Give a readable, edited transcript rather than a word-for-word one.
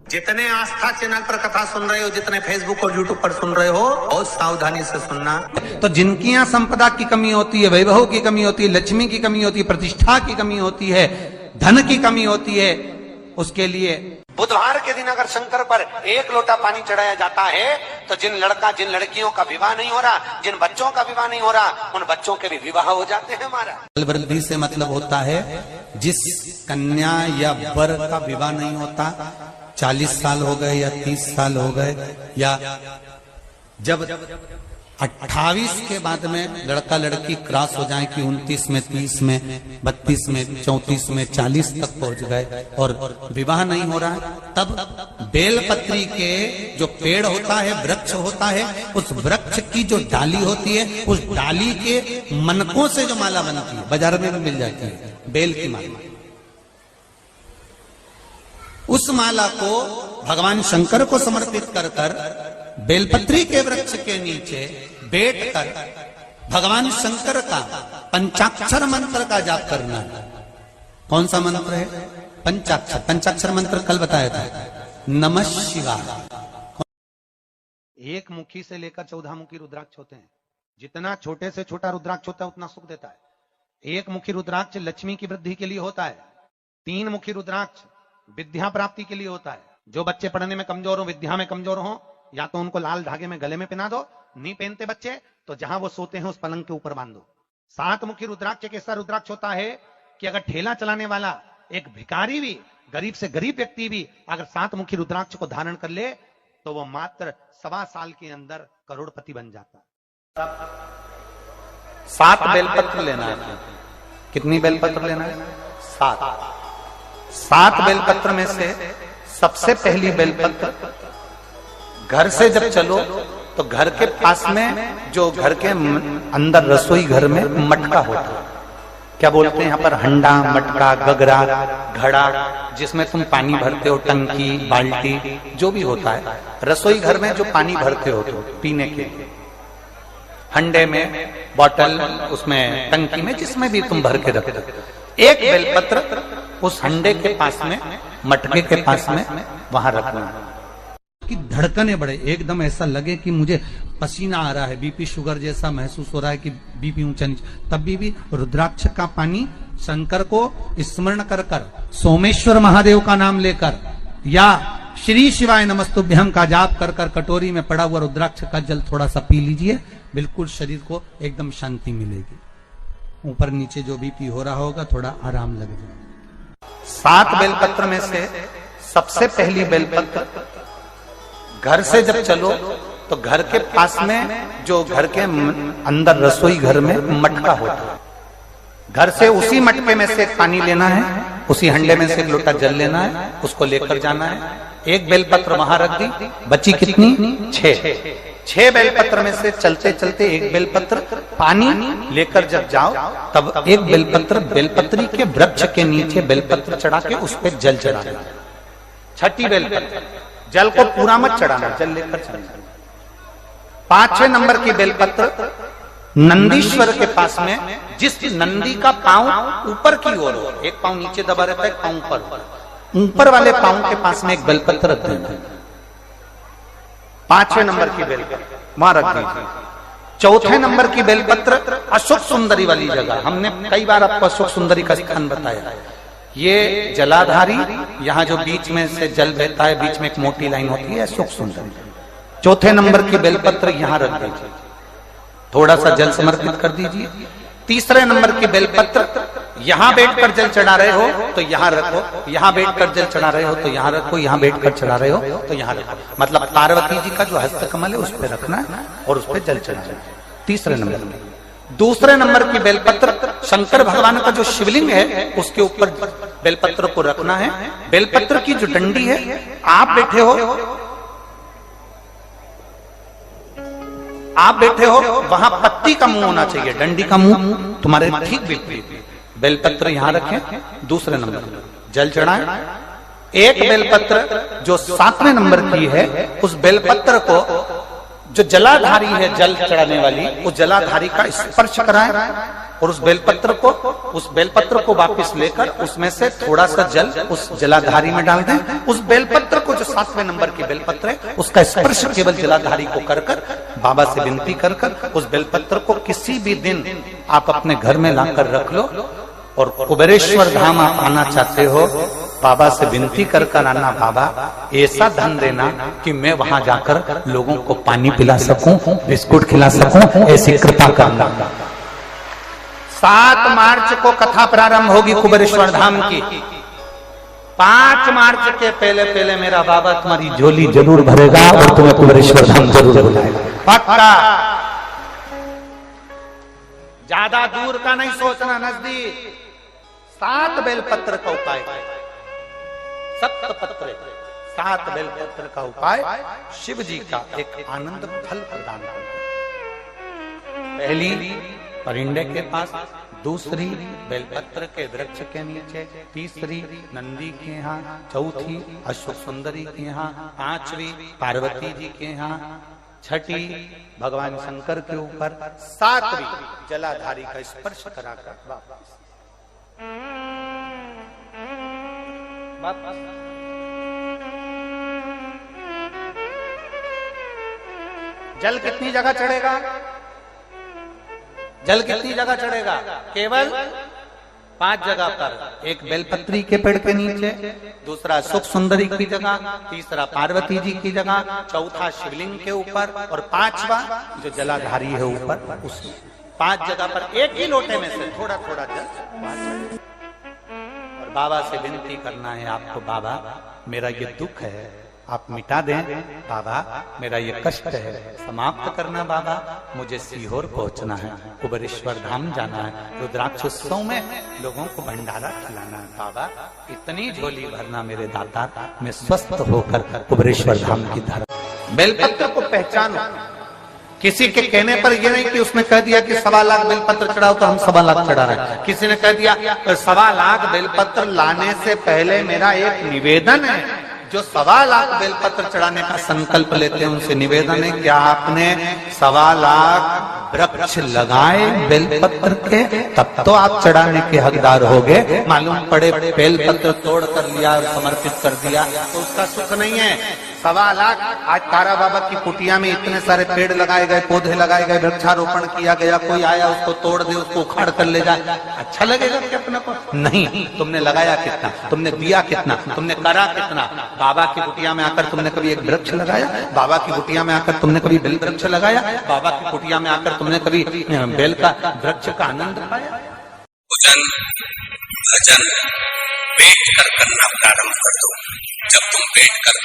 जितने आस्था चैनल पर कथा सुन रहे हो, जितने फेसबुक और यूट्यूब पर सुन रहे हो, बहुत सावधानी से सुनना। तो जिनकी यहाँ संपदा की कमी होती है, वैभव की कमी होती है, लक्ष्मी की कमी होती है, प्रतिष्ठा की कमी होती है, धन की कमी होती है, उसके लिए बुधवार के दिन अगर शंकर पर 1 लोटा पानी चढ़ाया जाता है तो जिन लड़कियों का विवाह नहीं हो रहा, जिन बच्चों का विवाह नहीं हो रहा, उन बच्चों के भी विवाह हो जाते हैं। हमारा वृद्धि से मतलब होता है जिस कन्या या वर का विवाह नहीं होता, 40 साल हो गए या 30 साल हो गए, या जब 28 के बाद में लड़का लड़की क्रॉस हो जाए कि 29 में, 30 में, 32 में, 34 में, 40 तक पहुंच गए और विवाह नहीं हो रहा है, तब बेलपत्री के जो पेड़ होता है, वृक्ष होता है, उस वृक्ष की जो डाली होती है, उस डाली के मनकों से जो माला बनती है, बाजार में भी मिल जाती है बेल की माला, उस माला को भगवान शंकर को समर्पित कर कर बेलपत्री के वृक्ष के नीचे बैठकर भगवान शंकर का पंचाक्षर मंत्र का जाप करना है। कौन सा मंत्र है? पंचाक्षर। पंचाक्षर मंत्र कल बताया था, नमः शिवाय। 1 मुखी से लेकर 14 मुखी रुद्राक्ष होते हैं। जितना छोटे से छोटा रुद्राक्ष होता है उतना सुख देता है। 1 मुखी रुद्राक्ष लक्ष्मी की वृद्धि के लिए होता है। 3 मुखी रुद्राक्ष विद्या प्राप्ति के लिए होता है। जो बच्चे पढ़ने में कमजोर हो, विद्या में कमजोर हो, या तो उनको लाल धागे में गले में पहना दो, नहीं पहनते बच्चे तो जहां वो सोते हैं उस पलंग के ऊपर बांध दो। 7 मुखी रुद्राक्ष एक ऐसा रुद्राक्ष होता है कि अगर ठेला चलाने वाला एक भिखारी भी, गरीब से गरीब व्यक्ति भी अगर 7 मुखी रुद्राक्ष को धारण कर ले तो वो मात्र 1.25 साल के अंदर करोड़पति बन जाता। 7 बेलपत्र लेना है। कितनी बेलपत्र लेना है? 7 बेलपत्र में से सबसे पहली बेलपत्र, घर से जब चलो तो घर के पास में जो घर के अंदर रसोई घर में मटका होता है, क्या बोलते हैं यहाँ पर, हंडा, मटका, गगरा, घड़ा, जिसमें तुम पानी भरते हो, टंकी, बाल्टी, जो भी होता है रसोई घर में जो पानी भरते हो तुम पीने के, हंडे में, बॉटल, उसमें टंकी में, जिसमें भी तुम भर के रखते हो, एक बेलपत्र उस हंडे के पास में, मटके के पास में वहां रखना कि धड़कने बढ़े, एकदम ऐसा लगे कि मुझे पसीना आ रहा है, बीपी शुगर जैसा महसूस हो रहा है कि बीपी ऊंचा नीचे, तब भी रुद्राक्ष का पानी शंकर को स्मरण कर कर, सोमेश्वर महादेव का नाम लेकर, या श्री शिवाय नमस्तुभ्यम का जाप कर कर कटोरी में पड़ा हुआ रुद्राक्ष का जल थोड़ा सा पी लीजिए, बिल्कुल शरीर को एकदम शांति मिलेगी। ऊपर नीचे जो बीपी हो रहा होगा थोड़ा आराम लगेगा। 7 बेलपत्र में से सबसे पहली बेलपत्र, घर से जब चलो तो घर के पास में जो घर के अंदर रसोई घर में मटका होता है, घर से उसी मटके में से पानी लेना है, उसी हंडे में से 1 लोटा जल लेना है, उसको लेकर जाना है। 1 बेलपत्र वहां रख दी, बची कितनी? 6 बेलपत्र में से चलते चलते 1 बेलपत्र पानी लेकर जब जाओ तब 1 बेलपत्र बेलपत्री के वृक्ष के नीचे बेलपत्र चढ़ा के उस पर जल चढ़ाना। 6ठी बेलपत्र, जल को पूरा मत चढ़ाना, जल लेकर चढ़ाना। 5वें नंबर की बेलपत्र नंदीश्वर के पास में, जिस नंदी का पांव ऊपर की ओर हो, एक पांव नीचे दबा रहता है, एक पांव ऊपर, ऊपर वाले पांव के पास में 1 बेलपत्र रख देना। 5वें नंबर की बेलपत्र वहां रख दीजिए। 4थे नंबर की बेलपत्र अशोक सुंदरी वाली जगह, हमने कई बार आपको अशोक सुंदरी का स्थान बताया। ये जलाधारी, यहाँ जो बीच में से जल बहता है, बीच में एक मोटी लाइन होती है, अशोक सुंदरी। 4थे नंबर की बेलपत्र यहाँ रख दीजिए, थोड़ा सा जल समर्पित कर दीजिए। 3रे नंबर की बेलपत्र, यहाँ बैठकर जल चढ़ा रहे हो तो यहाँ रखो, यहाँ बैठकर जल चढ़ा रहे हो तो यहाँ रखो, यहाँ बैठकर चढ़ा रहे हो तो यहाँ रखो, मतलब पार्वती जी का जो हस्तकमल है उस पर रखना है और उस पर जल चढ़ाना है। 3रे नंबर में 2रे नंबर की बेलपत्र शंकर भगवान का जो शिवलिंग है उसके ऊपर बेलपत्र को रखना है। बेलपत्र की जो डंडी है, आप बैठे हो वहां पत्ती का मुंह होना चाहिए, डंडी का मुंह तुम्हारे ठीक विपरीत। बेलपत्र यहां रखें। 2रे नंबर जल चढ़ाएं। 1 बेलपत्र जो 7वें नंबर की है, उस बेलपत्र को जो जलाधारी है, जल चढ़ाने वाली, उस जलाधारी का स्पर्श कराएं और उस बेलपत्र को वापस लेकर उसमें से थोड़ा सा जल उस जलाधारी में डाल दें। उस बेलपत्र को, जो 7वें नंबर की बेलपत्र है, उसका स्पर्श केवल जलाधारी को कर बाबा से विनती कर उस बेलपत्र को किसी भी दिन आप अपने घर में लाकर रख लो और कुबेरेश्वर धाम आप आना चाहते हो, बाबा से विनती कर आना, बाबा ऐसा धन देना कि मैं वहां जाकर लोगों को पानी पिला सकूं, बिस्कुट खिला सकूं, ऐसी कृपा करना। 7 मार्च को कथा प्रारंभ होगी कुबेरेश्वर धाम की। 5 मार्च के पहले मेरा बाबा तुम्हारी झोली जरूर भरेगा और तुम्हें कुबेरेश्वर धाम जरूर बुलाएगा, पक्का। ज्यादा दूर का नहीं सोचना, नजदीक। 7 बेलपत्र का उपाय, 7 बेलपत्र का उपाय शिव जी का एक आनंद फल प्रदान करना। पहली परिंदे के पास, दूसरी बेलपत्र के वृक्ष के नीचे, तीसरी नंदी के यहाँ, चौथी अशोक सुंदरी के यहाँ, 5वीं पार्वती जी के यहाँ, 6ठी भगवान शंकर के ऊपर, 7वीं जलाधारी का स्पर्श कराकर वापस। जल कितनी जगह चढ़ेगा? जल कितनी जगह चढ़ेगा? केवल 5 जगह पर। एक बेलपत्री के पेड़ के नीचे, दूसरा सुख सुंदरी की जगह, तीसरा पार्वती जी की जगह, चौथा शिवलिंग के ऊपर और 5वां जो जलाधारी है ऊपर, उस 5 जगह पर एक ही लोटे में से थोड़ा थोड़ा जल। और बाबा से विनती करना है आपको, बाबा मेरा ये दुख है आप मिटा दें, बाबा मेरा ये कष्ट है समाप्त करना, बाबा मुझे सीहोर पहुंचना है, कुबेरेश्वर धाम जाना है, रुद्राक्ष उत्सव में लोगों को भंडारा खिलाना है, बाबा इतनी झोली भरना मेरे दाता, मैं स्वस्थ होकर कुबेरेश्वर धाम की धरा। बेलपत्र को पहचानो। किसी के कहने पर यह नहीं कि उसने कह दिया कि 1.25 लाख बेलपत्र चढ़ाओ तो हम 1.25 लाख चढ़ा रहे हैं। किसी ने कह दिया 1.25 लाख बेलपत्र लाने से पहले मेरा एक निवेदन है। जो 1.25 लाख बेलपत्र चढ़ाने का संकल्प लेते हैं उनसे निवेदन है, क्या आपने 1.25 लाख वृक्ष लगाए बेलपत्र के, तब तो आप चढ़ाने के हकदार हो गए। मालूम पड़े बेलपत्र तोड़ कर लिया और समर्पित कर दिया तो उसका सुख नहीं है। 1.25 लाख। आज तारा बाबा की कुटिया में इतने सारे पेड़ लगाए गए, पौधे लगाए गए, वृक्षारोपण किया गया, कोई आया उसको तोड़ दे, उसको उखाड़ कर ले जाए, अच्छा लगेगा क्या अपने को? नहीं। तुमने लगाया कितना, तुमने दिया कितना, तुमने करा कितना? बाबा की कुटिया में आकर तुमने कभी एक वृक्ष लगाया? बाबा की कुटिया में आकर तुमने कभी बेल वृक्ष लगाया? बाबा की कुटिया में आकर तुमने कभी बेल का वृक्ष का आनंद पाया? पूजन भजन बैठ कर करना प्रारंभ कर दो। जब तुम बैठ कर